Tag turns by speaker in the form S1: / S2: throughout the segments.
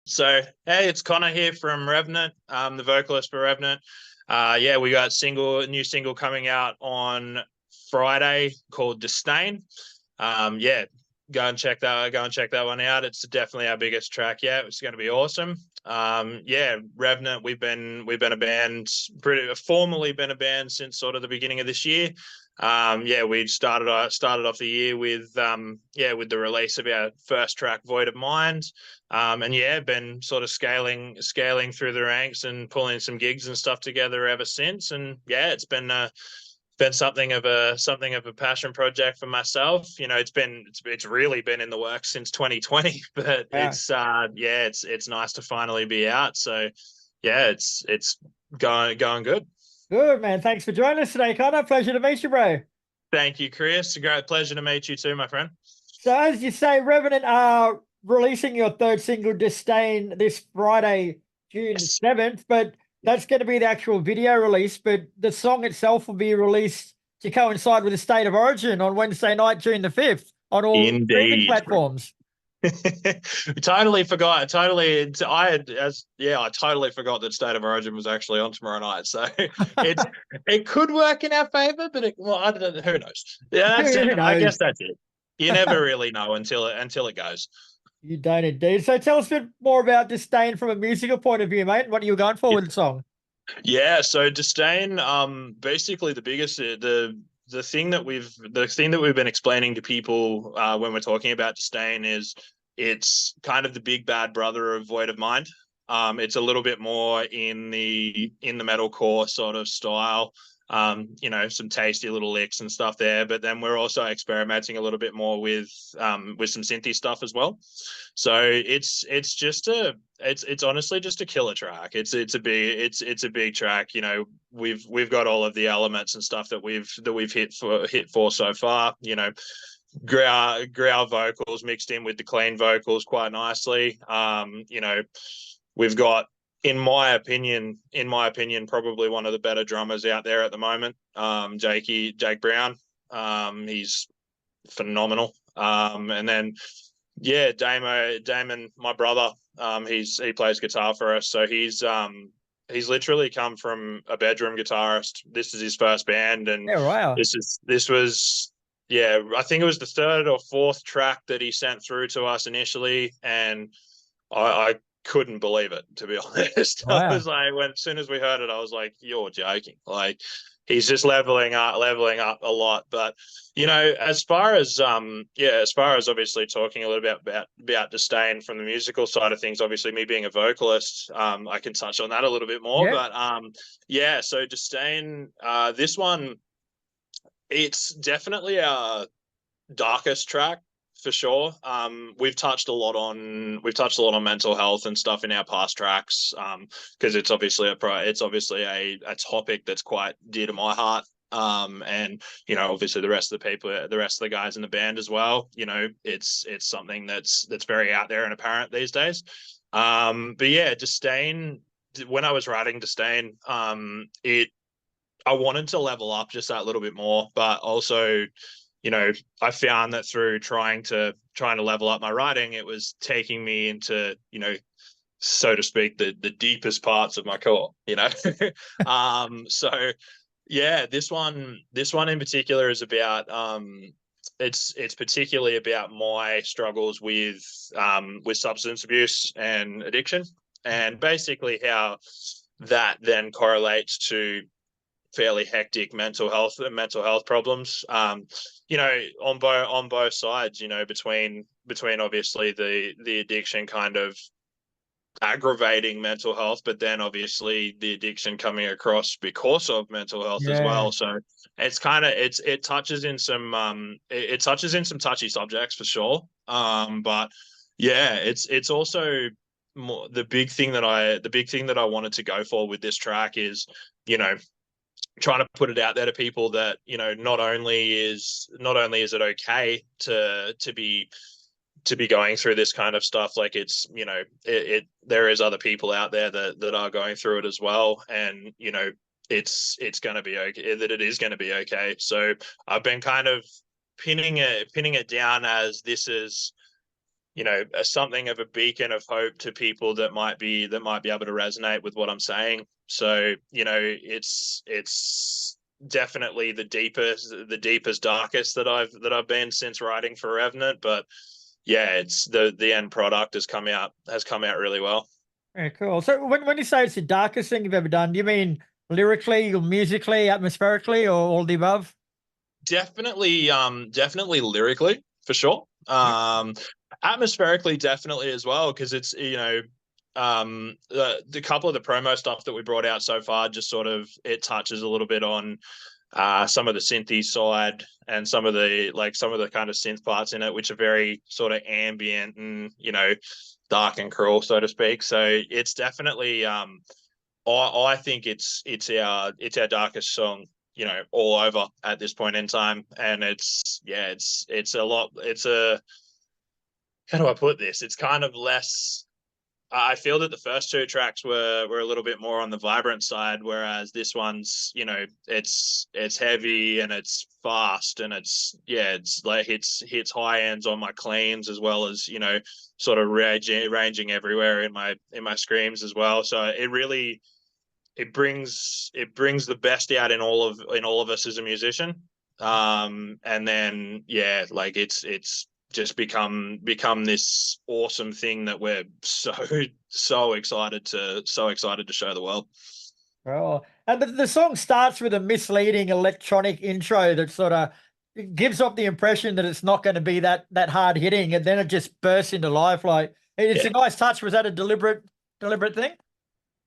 S1: So, hey, it's Connor here from Revenant. I'm the vocalist for Revenant. Yeah, we got new single coming out on Friday called Distain. Yeah, go and check that one out. It's definitely our biggest track yet. It's going to be awesome. Yeah, Revenant. We've been a band, pretty formally been a band since sort of the beginning of this year. Yeah, we started off the year with with the release of our first track, Void of Mind. And yeah, been sort of scaling through the ranks and pulling some gigs and stuff together ever since. And yeah, it's been something of a passion project for myself. You know, it's really been in the works since 2020, but
S2: Yeah.
S1: it's nice to finally be out. So yeah, it's going good.
S2: Good, man. Thanks for joining us today, Connor. Pleasure to meet you, bro.
S1: Thank you, Chris. A great pleasure to meet you too, my friend.
S2: So, as you say, Revenant are releasing your third single, Distain, this Friday, June
S1: Yes.
S2: 7th, but that's going to be the actual video release. But the song itself will be released to coincide with the State of Origin on Wednesday night, June the 5th, on all streaming
S1: Indeed.
S2: platforms.
S1: Totally forgot. Totally, I totally forgot that State of Origin was actually on tomorrow night. So it's it could work in our favor, but I don't know. Who knows? Yeah, that's
S2: Who
S1: it. I guess
S2: knows?
S1: that's it. You never really know until it goes.
S2: You don't indeed. So, tell us a bit more about Distain from a musical point of view, mate, and what you were going for with the song.
S1: Yeah, so Disdain, basically the thing that we've been explaining to people when we're talking about Disdain is it's kind of the big bad brother of Void of Mind. It's a little bit more in the metalcore sort of style. You know, some tasty little licks and stuff there, but then we're also experimenting a little bit more with some synthy stuff as well. So it's honestly just a killer track. It's a big track. You know, we've got all of the elements and stuff that we've hit for so far. You know, growl vocals mixed in with the clean vocals quite nicely. You know, we've got, in my opinion, probably one of the better drummers out there at the moment. Jake Brown. He's phenomenal. And then yeah, Damon, my brother. He plays guitar for us, so he's literally come from a bedroom guitarist. This is his first band, and
S2: Yeah, right.
S1: this was yeah, I think it was the third or fourth track that he sent through to us initially, and I couldn't believe it, to be honest. I
S2: Wow.
S1: was like, when as soon as we heard it, I was like, "You're joking!" Like he's just leveling up a lot. But you know, as far as obviously talking a little bit about Disdain from the musical side of things, obviously me being a vocalist, I can touch on that a little bit more.
S2: Yeah.
S1: But yeah, so Disdain, this one, it's definitely our darkest track for sure. We've touched a lot on mental health and stuff in our past tracks, because it's obviously a topic that's quite dear to my heart. And you know, obviously the rest of the guys in the band as well. You know, it's something that's very out there and apparent these days. But yeah, Disdain. When I was writing Disdain, I wanted to level up just that little bit more, but also, you know, I found that through trying to level up my writing, it was taking me into, you know, so to speak, the deepest parts of my core, you know. So yeah, this one in particular is about it's particularly about my struggles with substance abuse and addiction, and basically how that then correlates to fairly hectic mental health problems. You know, on both sides. You know, between obviously the addiction kind of aggravating mental health, but then obviously the addiction coming across because of mental health as
S2: Yeah.
S1: well. So it's kind of it touches in some it touches in some touchy subjects for sure. But yeah, it's also more the big thing that I wanted to go for with this track is, you know, trying to put it out there to people that, you know, not only is it okay to be going through this kind of stuff, like it's, you know, there is other people out there that are going through it as well, and you know, it's going to be okay, that it is going to be okay. So I've been kind of pinning it down as this is something of a beacon of hope to people that might be able to resonate with what I'm saying. So, it's definitely the deepest, darkest that I've been since writing for Revenant. But yeah, it's the end product has come out really well.
S2: Yeah, cool. So when you say it's the darkest thing you've ever done, do you mean lyrically or musically, atmospherically, or all the above?
S1: Definitely lyrically for sure. Atmospherically definitely as well, because it's the couple of the promo stuff that we brought out so far just sort of it touches a little bit on some of the synthy side and some of the kind of synth parts in it, which are very sort of ambient and dark and cruel, so to speak. So it's definitely I think it's our darkest song, all over at this point in time. And it's a lot. It's a, how do I put this? It's kind of less. I feel that the first two tracks were a little bit more on the vibrant side, whereas this one's, it's heavy and it's fast and it's like hits high ends on my cleans as well as sort of ranging everywhere in my screams as well. So it brings the best out in all of us as a musician. And then like it's just become this awesome thing that we're so excited to show the world.
S2: Oh, and the song starts with a misleading electronic intro that sort of gives off the impression that it's not going to be that hard hitting, and then it just bursts into life. Like it's a nice touch. Was that a deliberate thing?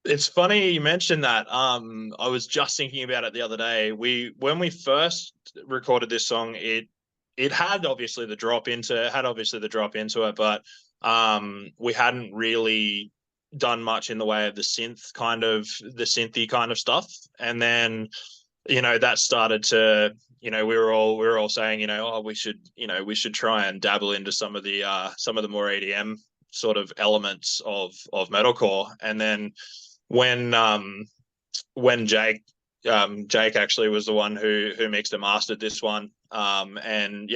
S1: It's funny you mentioned that. I was just thinking about it the other day. When we first recorded this song, it had obviously the drop into it, but we hadn't really done much in the way of the synthy kind of stuff. And then that started to we were all saying we should try and dabble into some of the more EDM sort of elements of metalcore. And then when Jake actually was the one who mixed and mastered this one. And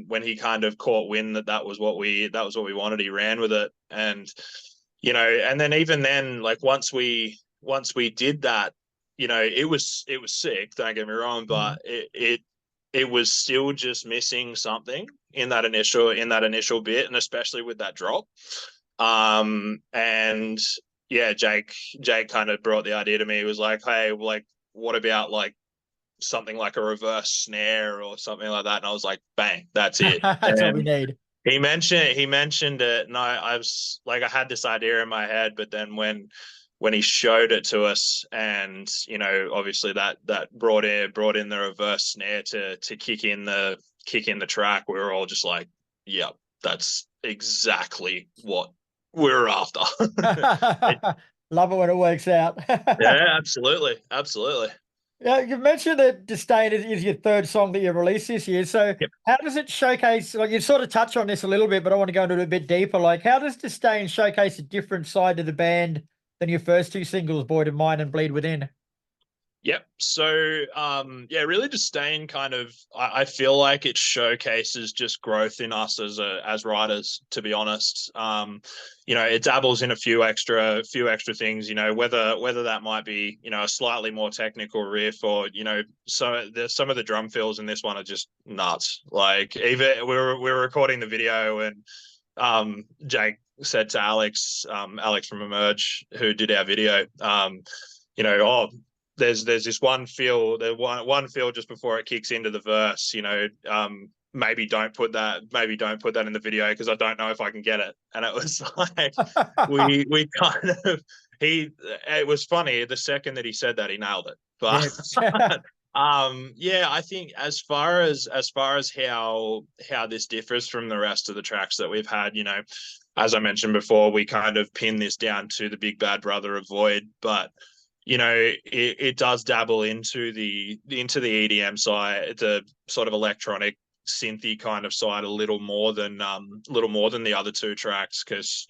S1: when he kind of caught wind that was what we wanted, he ran with it. And and then even then, like once we did that, it was sick, don't get me wrong, but it was still just missing something in that initial bit, and especially with that drop. And Jake kind of brought the idea to me. He was like, hey, like, what about like something like a reverse snare or something like that? And I was like, bang, that's it.
S2: That's what we need.
S1: He mentioned it, and I was like, I had this idea in my head, but then when he showed it to us, and obviously that brought in the reverse snare to kick in the track, we were all just like, yep, that's exactly what we're after.
S2: Love it when it works out.
S1: Yeah, absolutely.
S2: Yeah, you mentioned that Distain is your third song that you released this year. So how does it showcase, like you sort of touched on this a little bit, but I want to go into it a bit deeper. Like how does Distain showcase a different side to the band than your first two singles, Void of Mine and Bleed Within?
S1: Yep. So, really Distain kind of, I feel like it showcases just growth in us as writers, to be honest. It dabbles in a few extra things, whether that might be, a slightly more technical riff or, so some of the drum fills in this one are just nuts. Like even we were recording the video, and Jake said to Alex from Emerge, who did our video, there's this one feel just before it kicks into the verse, maybe don't put that in the video because I don't know if I can get it. And it was like we kind of it was funny the second that he said that he nailed it. But I think as far as how this differs from the rest of the tracks that we've had, as I mentioned before, we kind of pin this down to the big bad brother of Void, but it does dabble into the EDM side, the sort of electronic synthy kind of side a little more than the other two tracks, because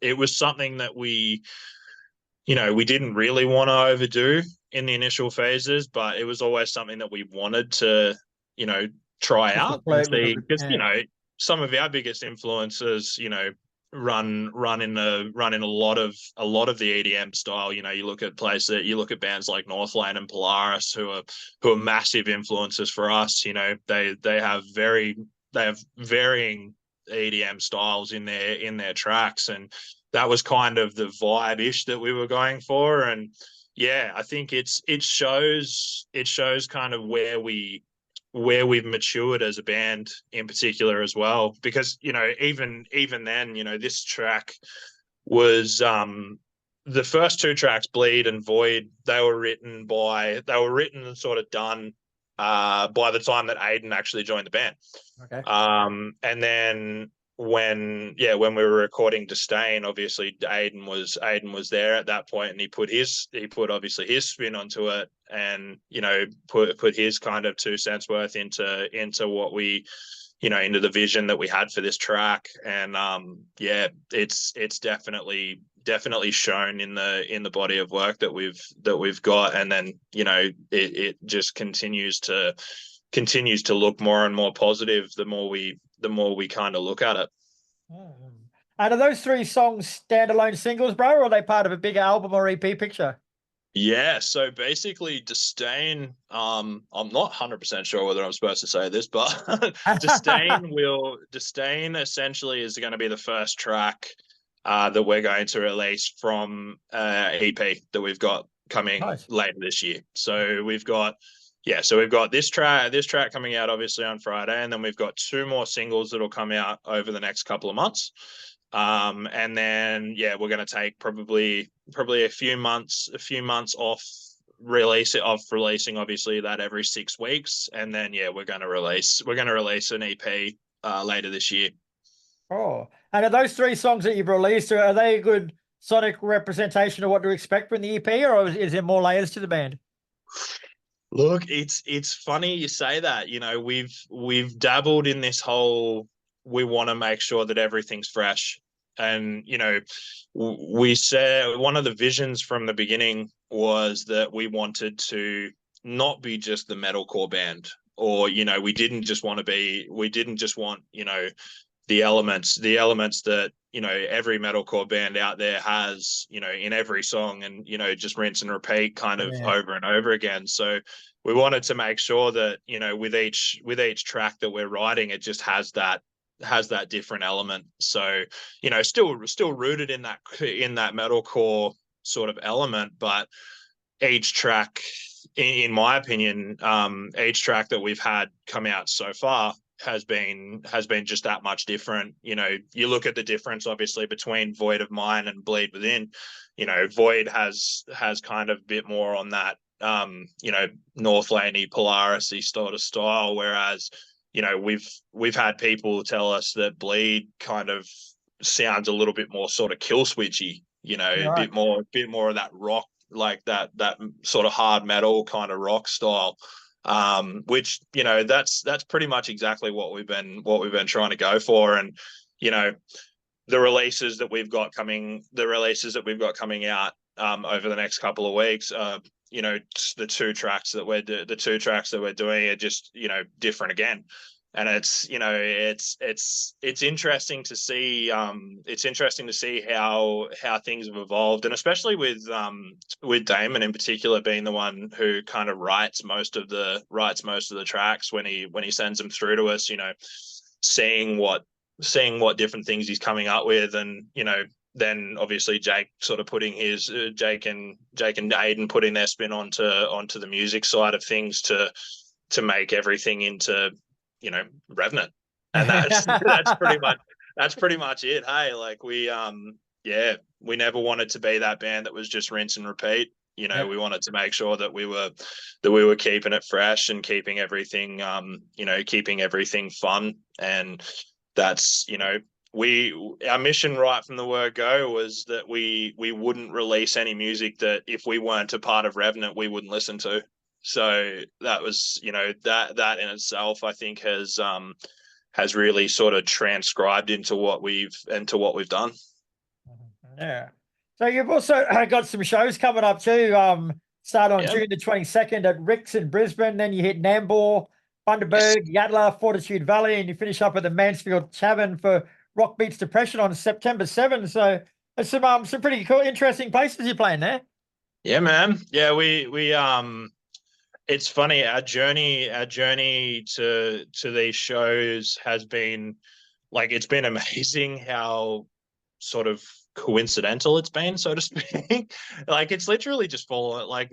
S1: it was something that we didn't really want to overdo in the initial phases, but it was always something that we wanted to try out and see, because some of our biggest influences run in a lot of the EDM style. You know, you look at bands like Northlane and Polaris, who are massive influences for us. You know, they have varying EDM styles in their tracks, and that was kind of the vibe-ish that we were going for. And yeah, I think it shows kind of where we've matured as a band in particular as well, because, you know, even then, you know, this track was the first two tracks, Bleed and Void, they were written and sort of done by the time that Aiden actually joined the band.
S2: Okay.
S1: And then when we were recording Distain, obviously Aiden was there at that point, and he put obviously his spin onto it, and, you know, put his kind of 2 cents worth into what we, you know, into the vision that we had for this track. And yeah, it's definitely shown in the body of work that we've got. And then, you know, it just continues to look more and more positive the more we kind of look at it.
S2: And are those 3 songs standalone singles, bro, or are they part of a bigger album or EP picture?
S1: Yeah, so basically Distain, I'm not 100% sure whether I'm supposed to say this, but Distain essentially is going to be the first track that we're going to release from EP that we've got coming later this year. So we've got this track coming out obviously on Friday, and then we've got 2 more singles that'll come out over the next couple of months. And then, yeah, we're going to take probably a few months off releasing obviously that every 6 weeks. And then, yeah, we're going to release an EP later this year.
S2: Oh, and are those 3 songs that you've released, are they a good sonic representation of what to expect from the EP, or is there more layers to the band?
S1: Look, it's funny you say that. You know, we've dabbled in this whole, we want to make sure that everything's fresh. And, you know, we said one of the visions from the beginning was that we wanted to not be just the metalcore band, or, you know, we didn't just want, you know, the elements that, you know, every metalcore band out there has, you know, in every song, and, you know, just rinse and repeat kind of over and over again. So we wanted to make sure that, you know, with each track that we're writing, it just has that different element. So, you know, still rooted in that metalcore sort of element, but each track, in my opinion, each track that we've had come out so far has been just that much different. You know, you look at the difference obviously between Void of Mine and Bleed Within. You know, Void has kind of a bit more on that you know, Northlane-y, Polaris-y sort of style, whereas, you know, we've had people tell us that Bleed kind of sounds a little bit more sort of kill switchy, you know, a bit more of that rock, like that sort of hard metal kind of rock style. Which, you know, that's pretty much exactly what we've been trying to go for. And, you know, the releases that we've got coming out over the next couple of weeks, you know, the 2 tracks that we're doing are just, you know, different again. And it's, you know, it's interesting to see how things have evolved, and especially with Damien in particular being the one who kind of writes most of the tracks when he sends them through to us, you know, seeing what different things he's coming up with. And, you know, then obviously Jake sort of putting his Jake and Aiden putting their spin onto the music side of things to make everything into, you know, Revenant. And that's pretty much it. Hey, like we never wanted to be that band that was just rinse and repeat. You know, we wanted to make sure that we were keeping it fresh and keeping everything fun. And that's, you know, our mission right from the word go was that we wouldn't release any music that if we weren't a part of Revenant, we wouldn't listen to. So that was, you know, that in itself, I think has really sort of transcribed into what we've done.
S2: Yeah. So you've also got some shows coming up too. Start on June the 22nd at Rick's in Brisbane. Then you hit Nambour, Bundaberg, Yatala, Fortitude Valley, and you finish up at the Mansfield Tavern for Rock Beats Depression on September 7th. So there's some pretty cool, interesting places you're playing there.
S1: Yeah, man. Yeah, we it's funny, our journey to these shows has been like, it's been amazing how sort of coincidental it's been, so to speak. Like, it's literally just fallen, like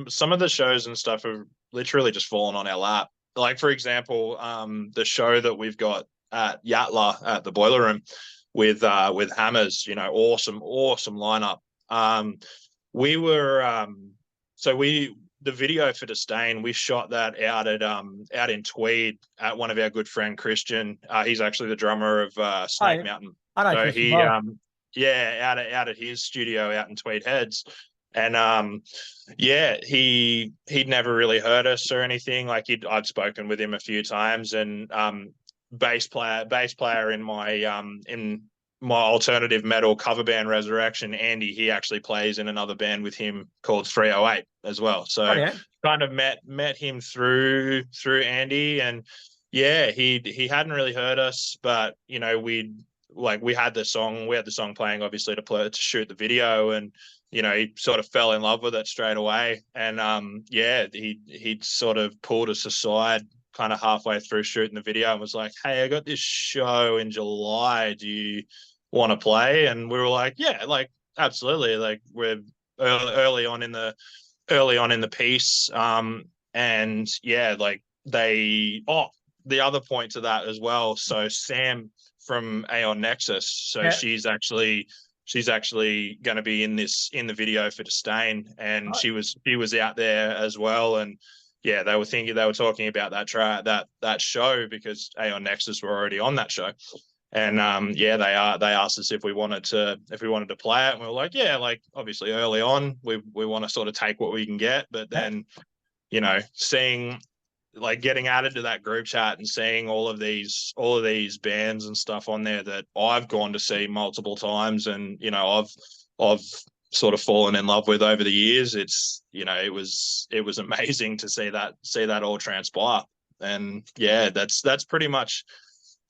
S1: some of the shows and stuff have literally just fallen on our lap. Like, for example, the show that we've got at Yatla at the Boiler Room with Hammers, you know, awesome lineup. We were so we the video for Distain, we shot that out in Tweed at one of our good friend Christian. He's actually the drummer of Snake Mountain.
S2: I know
S1: So
S2: Christian
S1: he
S2: well.
S1: yeah, out at his studio out in Tweed Heads. And yeah, he'd never really heard us or anything. Like, I'd spoken with him a few times, and bass player in my alternative metal cover band Resurrection, Andy, he actually plays in another band with him called 308 as well. So kind of met him through Andy, and yeah, he hadn't really heard us, but you know, we had the song playing, obviously, to shoot the video, and you know, he sort of fell in love with it straight away. And yeah, he sort of pulled us aside kind of halfway through shooting the video and was like, "Hey, I got this show in July. Do you want to play?" And we were like, "Yeah, like absolutely." Like, we're early on in the piece. And yeah, like the other point to that as well. So Sam from Aeon Nexus, so she's actually going to be in the video for Distain, and she was out there as well. And yeah, they were talking about that show because Aeon Nexus were already on that show. And yeah, they asked us if we wanted to play it, and we were like, yeah, like obviously early on we want to sort of take what we can get, but then you know, getting added to that group chat and seeing all of these bands and stuff on there that I've gone to see multiple times, and you know, I've sort of fallen in love with over the years. It's, you know, it was amazing to see that all transpire. And yeah, that's pretty much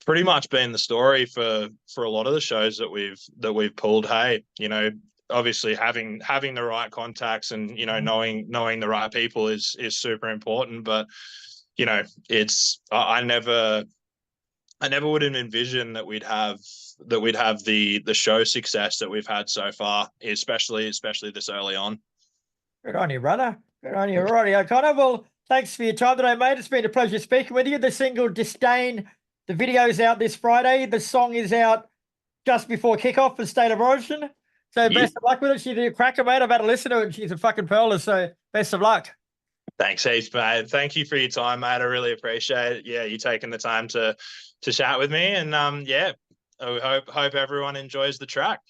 S1: been the story for a lot of the shows that we've pulled. Hey, you know, obviously having the right contacts and, you know, knowing the right people is super important. But you know, I never would have envisioned that we'd have the show success that we've had so far, especially this early on.
S2: Good on you, brother. Good on you. Righty, Connor. Well, thanks for your time today, mate. It's been a pleasure speaking with you. The single Distain, the video's out this Friday. The song is out just before kickoff for State of Origin. So best of luck with it. She's a cracker, mate. I've had to listen to it, and she's a fucking pearler. So best of luck.
S1: Thanks heaps, mate. Thank you for your time, mate. I really appreciate it. Yeah, you taking the time to chat with me, and yeah, I hope everyone enjoys the track.